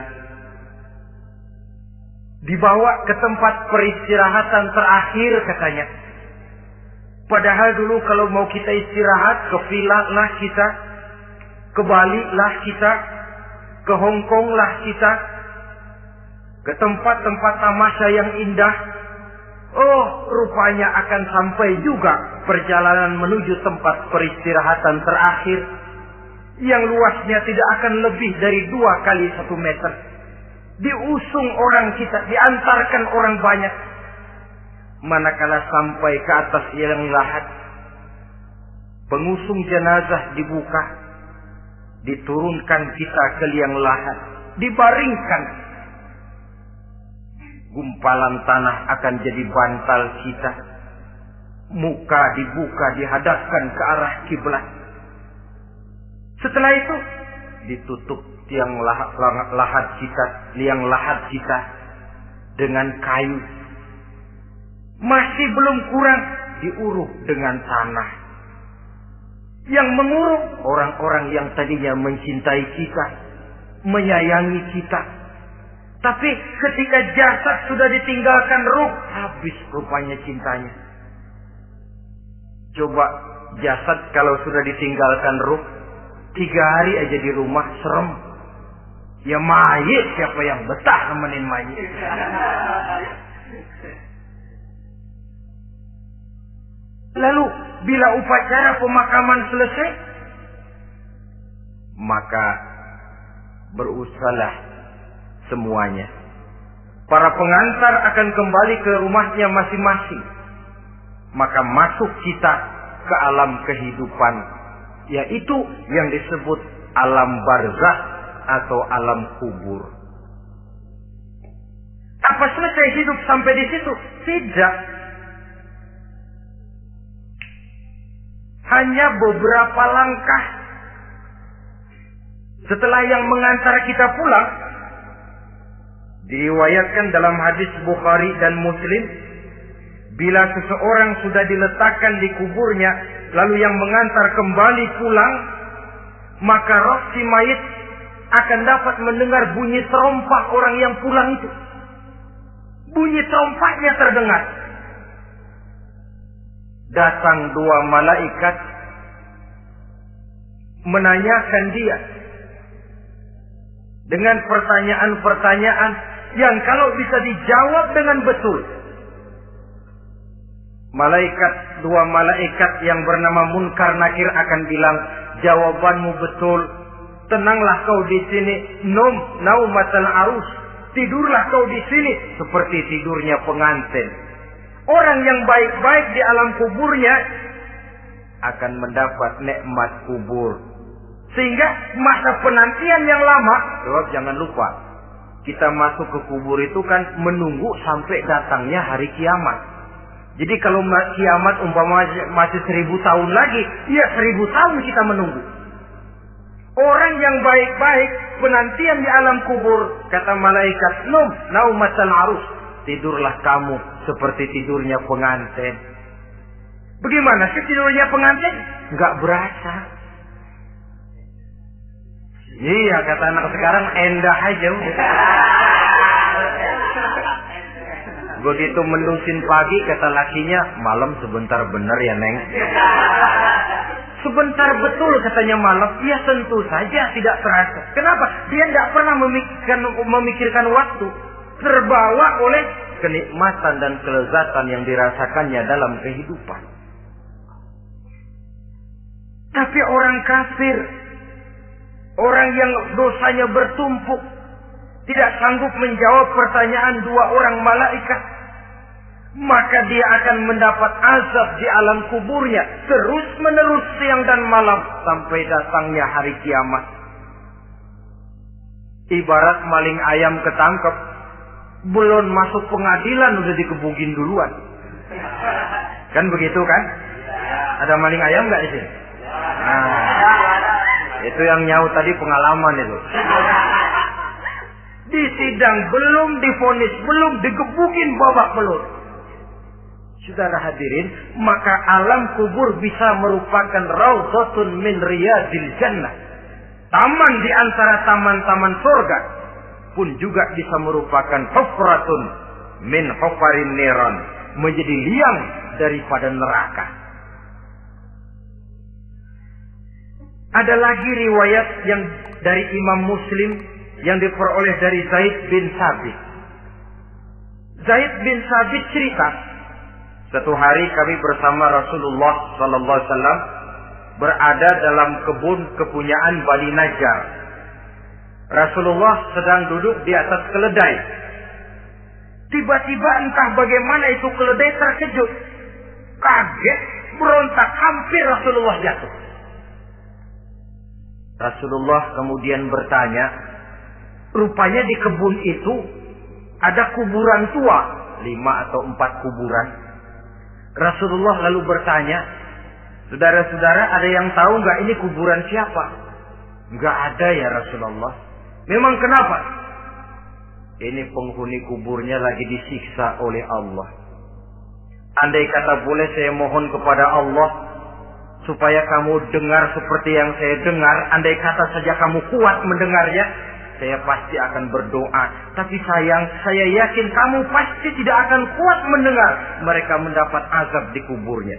dibawa ke tempat peristirahatan terakhir katanya. Padahal dulu kalau mau kita istirahat, ke villa lah kita, ke Bali lah kita, ke Hong Kong lah kita, ke tempat-tempat tamasya yang indah. Oh, rupanya akan sampai juga perjalanan menuju tempat peristirahatan terakhir yang luasnya tidak akan lebih dari 2 kali 1 meter. Diusung orang kita, diantarkan orang banyak. Manakala sampai ke atas liang lahat, pengusung jenazah dibuka, diturunkan kita ke liang lahat, dibaringkan. Gumpalan tanah akan jadi bantal kita. Muka dibuka, dihadapkan ke arah kiblat. Setelah itu ditutup liang lahat kita dengan kayu. Masih belum kurang, diuruk dengan tanah. Yang menguruk orang-orang yang tadinya mencintai kita, menyayangi kita. Tapi ketika jasad sudah ditinggalkan ruh, habis rupanya cintanya. Coba jasad kalau sudah ditinggalkan ruh, 3 hari aja di rumah serem. Ya mayit, siapa yang betah nemenin mayit? Lalu bila upacara pemakaman selesai, maka berusahalah semuanya. Para pengantar akan kembali ke rumahnya masing-masing. Maka masuk kita ke alam kehidupan, yaitu yang disebut alam barzakh atau alam kubur. Apa selesai hidup sampai di situ? Tidak. Hanya beberapa langkah setelah yang mengantar kita pulang. Diriwayatkan dalam hadis Bukhari dan Muslim, bila seseorang sudah diletakkan di kuburnya, lalu yang mengantar kembali pulang, maka roh si mayit akan dapat mendengar bunyi terompah orang yang pulang itu. Bunyi terompahnya terdengar. Datang 2 malaikat menanyakan dia dengan pertanyaan-pertanyaan yang kalau bisa dijawab dengan betul. 2 malaikat yang bernama Munkar Nakir akan bilang, jawabanmu betul. Tenanglah kau di sini, naumatal arus. Tidurlah kau di sini seperti tidurnya pengantin. Orang yang baik-baik di alam kuburnya akan mendapat nikmat kubur. Sehingga masa penantian yang lama, jangan lupa, kita masuk ke kubur itu kan menunggu sampai datangnya hari kiamat. Jadi kalau kiamat umpama masih 1000 tahun lagi, ya 1000 tahun kita menunggu. Orang yang baik-baik, penantian di alam kubur, kata malaikat, naumatal arus. Tidurlah kamu seperti tidurnya pengantin. Bagaimana sih tidurnya pengantin? Enggak berasa. Iya, kata anak sekarang, endah aja. Begitu mendusin pagi, kata lakinya, malam sebentar bener ya Neng. Sebentar betul katanya malam. Ya tentu saja tidak terasa. Kenapa? Dia tidak pernah memikirkan waktu. Terbawa oleh kenikmatan dan kelezatan yang dirasakannya dalam kehidupan. Tapi orang kafir, orang yang dosanya bertumpuk, tidak sanggup menjawab pertanyaan 2 orang malaikat, maka dia akan mendapat azab di alam kuburnya terus menerus siang dan malam sampai datangnya hari kiamat. Ibarat maling ayam ketangkep, belum masuk pengadilan udah dikebukin duluan. Kan begitu kan? Ada maling ayam nggak di sini? Nah, itu yang nyaut tadi pengalaman itu. Di sidang belum, divonis belum, digebukin babak belur. Saudara hadirin, maka alam kubur bisa merupakan raudhatun min riyadil jannah. Taman di antara taman-taman surga pun juga bisa merupakan hufratun min hufarin niran, menjadi liang daripada neraka. Ada lagi riwayat yang dari Imam Muslim yang diperoleh dari Zaid bin Sabit. Zaid bin Sabit cerita, satu hari kami bersama Rasulullah sallallahu alaihi wasallam berada dalam kebun kepunyaan Bani Najjar. Rasulullah sedang duduk di atas keledai. Tiba-tiba entah bagaimana itu keledai terkejut, kaget, berontak, hampir Rasulullah jatuh. Rasulullah kemudian bertanya, rupanya di kebun itu ada kuburan tua, 5 atau 4 kuburan. Rasulullah lalu bertanya, saudara-saudara, ada yang tahu nggak ini kuburan siapa? Nggak ada ya Rasulullah. Memang kenapa? Ini penghuni kuburnya lagi disiksa oleh Allah. Andai kata boleh saya mohon kepada Allah supaya kamu dengar seperti yang saya dengar, andai kata saja kamu kuat mendengarnya, saya pasti akan berdoa. Tapi sayang, saya yakin kamu pasti tidak akan kuat mendengar mereka mendapat azab di kuburnya.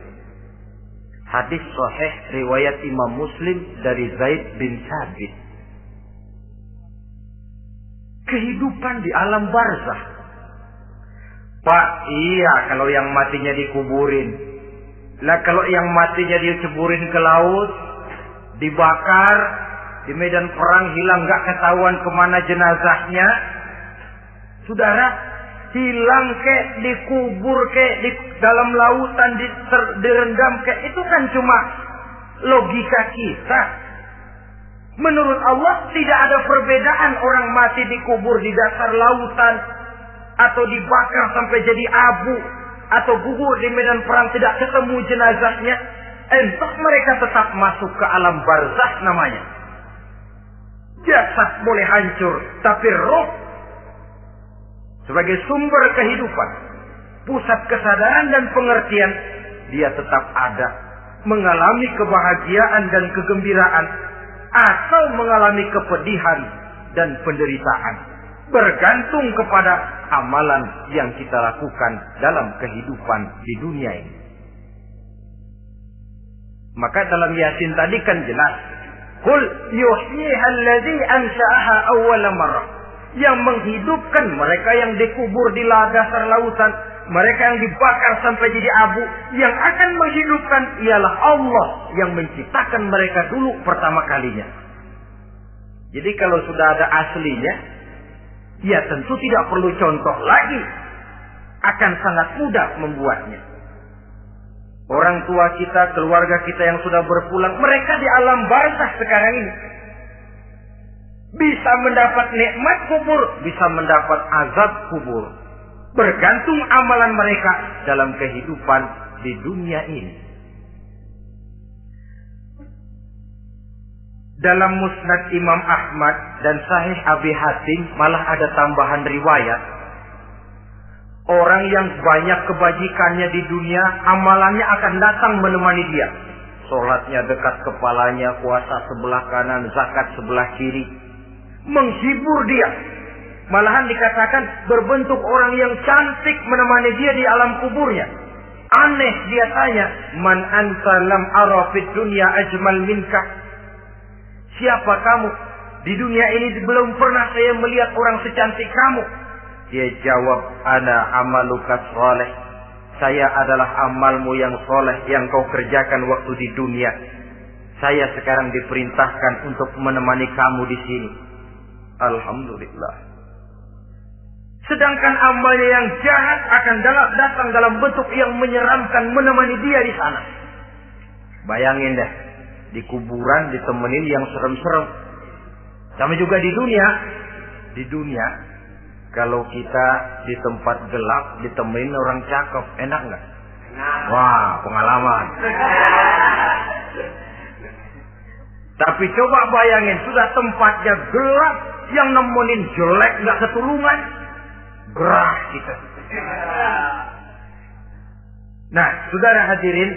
Hadis sahih riwayat Imam Muslim dari Zaid bin Sabit. Kehidupan di alam barzah. Pak, iya kalau yang matinya dikuburin. Lah kalau yang matinya diceburin ke laut, dibakar, di medan perang hilang gak ketahuan kemana jenazahnya. Saudara, hilang kek, dikubur kek, di dalam lautan, direndam kek, itu kan cuma logika kita. Menurut Allah tidak ada perbedaan orang mati dikubur di dasar lautan, atau dibakar sampai jadi abu, atau gugur di medan perang tidak ketemu jenazahnya. Entah mereka tetap masuk ke alam barzah namanya. Jasad boleh hancur, tapi roh sebagai sumber kehidupan, pusat kesadaran dan pengertian, dia tetap ada, mengalami kebahagiaan dan kegembiraan, atau mengalami kepedihan dan penderitaan, bergantung kepada amalan yang kita lakukan dalam kehidupan di dunia ini. Maka dalam Yasin tadi kan jelas, Qul yuhyiha alladzi ansha'aha awwala marrah. Yang menghidupkan mereka yang dikubur di dasar lautan, mereka yang dibakar sampai jadi abu, yang akan menghidupkan ialah Allah yang menciptakan mereka dulu pertama kalinya. Jadi kalau sudah ada aslinya, ya tentu tidak perlu contoh lagi, akan sangat mudah membuatnya. Orang tua kita, keluarga kita yang sudah berpulang, mereka di alam barzah sekarang ini bisa mendapat nikmat kubur, bisa mendapat azab kubur, bergantung amalan mereka dalam kehidupan di dunia ini. Dalam Musnad Imam Ahmad dan Sahih Abi Hatim malah ada tambahan riwayat. Orang yang banyak kebajikannya di dunia, amalannya akan datang menemani dia. Sholatnya dekat kepalanya, puasa sebelah kanan, zakat sebelah kiri, menghibur dia. Malahan dikatakan berbentuk orang yang cantik menemani dia di alam kuburnya. Aneh dia tanya, man anta lam ara fid dunya ajmal minka. Siapa kamu? Di dunia ini belum pernah saya melihat orang secantik kamu. Dia jawab, ana amaluka sholeh. Saya adalah amalmu yang soleh yang kau kerjakan waktu di dunia. Saya sekarang diperintahkan untuk menemani kamu di sini. Alhamdulillah. Sedangkan amalnya yang jahat akan datang dalam bentuk yang menyeramkan menemani dia di sana. Bayangin deh, di kuburan ditemenin yang serem-serem. Sama juga di dunia. Di dunia, kalau kita di tempat gelap ditemenin orang cakep, enak nggak? Wah, pengalaman. Tapi coba bayangin, sudah tempatnya gelap, yang nemenin jelek nggak ketulungan, gerah kita. Nah, saudara hadirin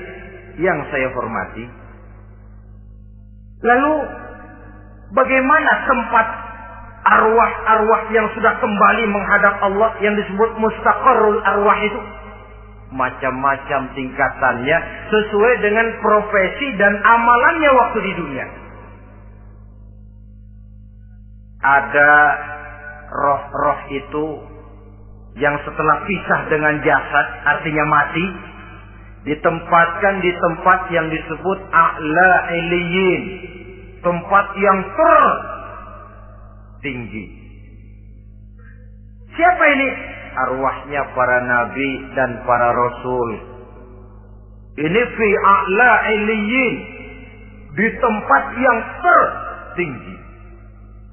yang saya hormati, lalu bagaimana tempat arwah-arwah yang sudah kembali menghadap Allah yang disebut mustaqarrul arwah itu? Macam-macam tingkatannya sesuai dengan profesi dan amalannya waktu di dunia. Ada roh-roh itu yang setelah pisah dengan jasad, artinya mati, ditempatkan di tempat yang disebut a'la illiyin, tempat yang tertinggi. Siapa ini? Arwahnya para nabi dan para rasul. Ini fi a'la illiyin, di tempat yang tertinggi.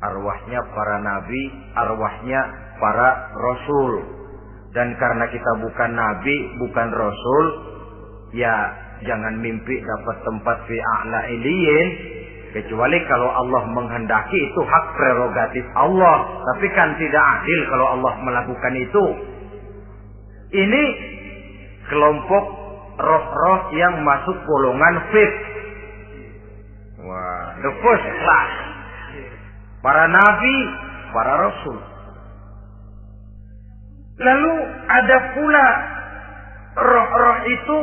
Arwahnya para nabi, arwahnya para rasul. Dan karena kita bukan nabi, bukan rasul, ya jangan mimpi dapat tempat fi a'la illiyin, kecuali kalau Allah menghendaki. Itu hak prerogatif Allah, tapi kan tidak adil kalau Allah melakukan itu. Ini kelompok roh-roh yang masuk golongan fifth. Wah, the first class. Para nabi, para rasul. Lalu ada pula roh-roh itu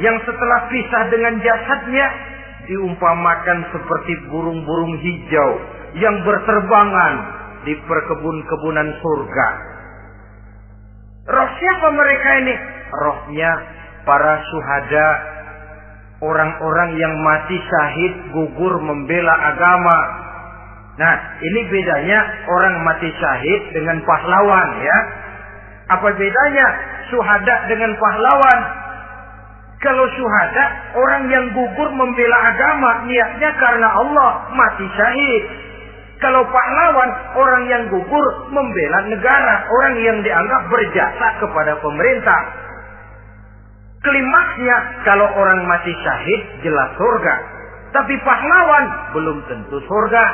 yang setelah pisah dengan jasadnya diumpamakan seperti burung-burung hijau yang berterbangan di perkebun-kebunan surga. Roh siapa mereka ini? Rohnya para syuhada, orang-orang yang mati syahid gugur membela agama. Nah, ini bedanya orang mati syahid dengan pahlawan, ya. Apa bedanya syuhada dengan pahlawan? Kalau syuhada, orang yang gugur membela agama, niatnya karena Allah, mati syahid. Kalau pahlawan, orang yang gugur membela negara, orang yang dianggap berjasa kepada pemerintah. Klimaksnya, kalau orang mati syahid, jelas surga. Tapi pahlawan, belum tentu surga.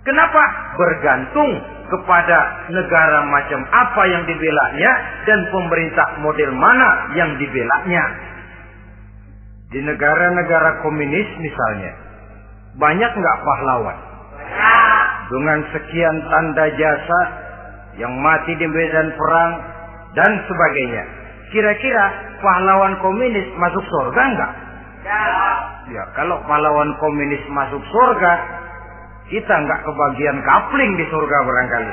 Kenapa? Bergantung kepada negara macam apa yang dibelanya dan pemerintah model mana yang dibelanya. Di negara-negara komunis misalnya, banyak nggak pahlawan? Dengan sekian tanda jasa yang mati di medan perang dan sebagainya. Kira-kira pahlawan komunis masuk surga nggak? Ya, kalau pahlawan komunis masuk surga, kita nggak kebagian kapling di surga barangkali.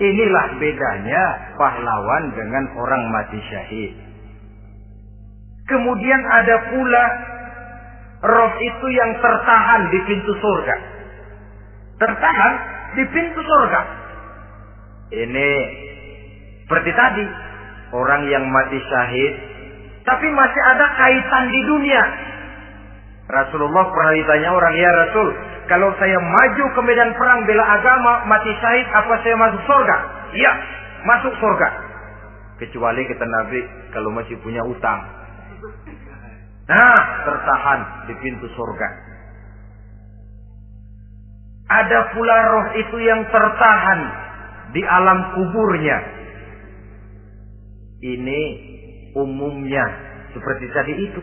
Inilah bedanya pahlawan dengan orang mati syahid. Kemudian ada pula roh itu yang tertahan di pintu surga. Tertahan di pintu surga. Ini seperti tadi, orang yang mati syahid, tapi masih ada kaitan di dunia. Rasulullah pernah ditanya orang, ya Rasul, kalau saya maju ke medan perang bela agama, mati syahid, apa saya masuk surga? Iya, masuk surga. Kecuali kata Nabi, kalau masih punya utang. Nah, tertahan di pintu surga. Ada pula roh itu yang tertahan di alam kuburnya. Ini umumnya seperti tadi itu.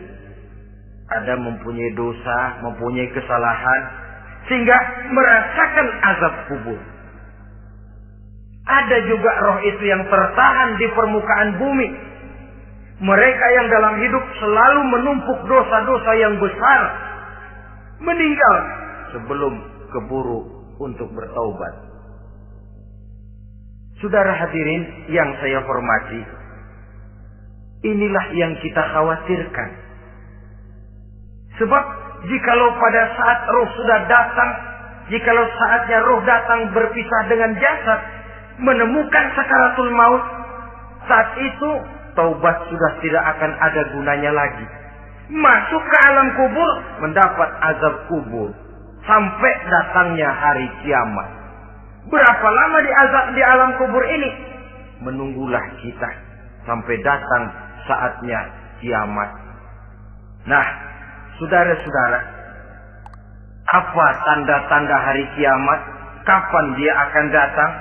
Ada mempunyai dosa, mempunyai kesalahan, sehingga merasakan azab kubur. Ada juga roh itu yang tertahan di permukaan bumi. Mereka yang dalam hidup selalu menumpuk dosa-dosa yang besar, meninggal sebelum keburu untuk bertaubat. Saudara hadirin yang saya hormati, inilah yang kita khawatirkan. Sebab jikalau pada saat roh sudah datang, jikalau saatnya roh datang berpisah dengan jasad, menemukan sakaratul maut, saat itu taubat sudah tidak akan ada gunanya lagi. Masuk ke alam kubur, mendapat azab kubur, sampai datangnya hari kiamat. Berapa lama di alam kubur ini? Menunggulah kita sampai datang saatnya kiamat. Nah, saudara-saudara, apa tanda-tanda hari kiamat? Kapan dia akan datang?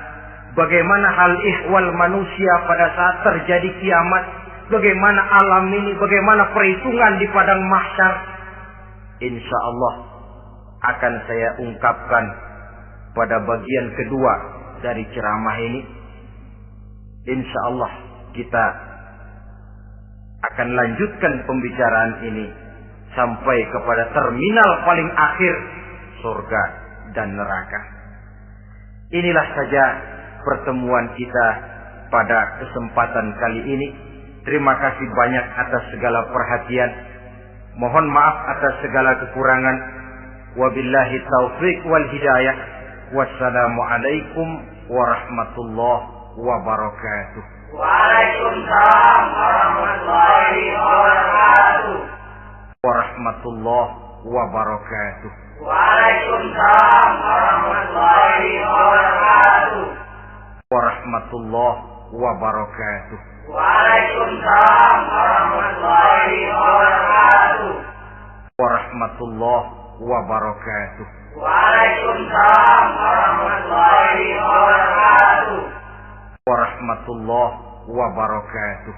Bagaimana hal ihwal manusia pada saat terjadi kiamat? Bagaimana alam ini? Bagaimana perhitungan di padang mahsyar? Insya Allah akan saya ungkapkan pada bagian kedua dari ceramah ini. Insya Allah kita akan lanjutkan pembicaraan ini sampai kepada terminal paling akhir, surga dan neraka. Inilah saja pertemuan kita pada kesempatan kali ini. Terima kasih banyak atas segala perhatian. Mohon maaf atas segala kekurangan. Wabillahi taufiq wal hidayah. Wassalamualaikum warahmatullahi wabarakatuh. Waalaikumsalam warahmatullahi wabarakatuh. Warahmatullahi wabarakatuh. Waalaikumsalam warahmatullahi wabarakatuh. Warahmatullahi wabarakatuh. Waalaikumsalam warahmatullahi wabarakatuh. Warahmatullahi wabarakatuh. Waalaikumsalam warahmatullahi wabarakatuh. Warahmatullahi wabarakatuh.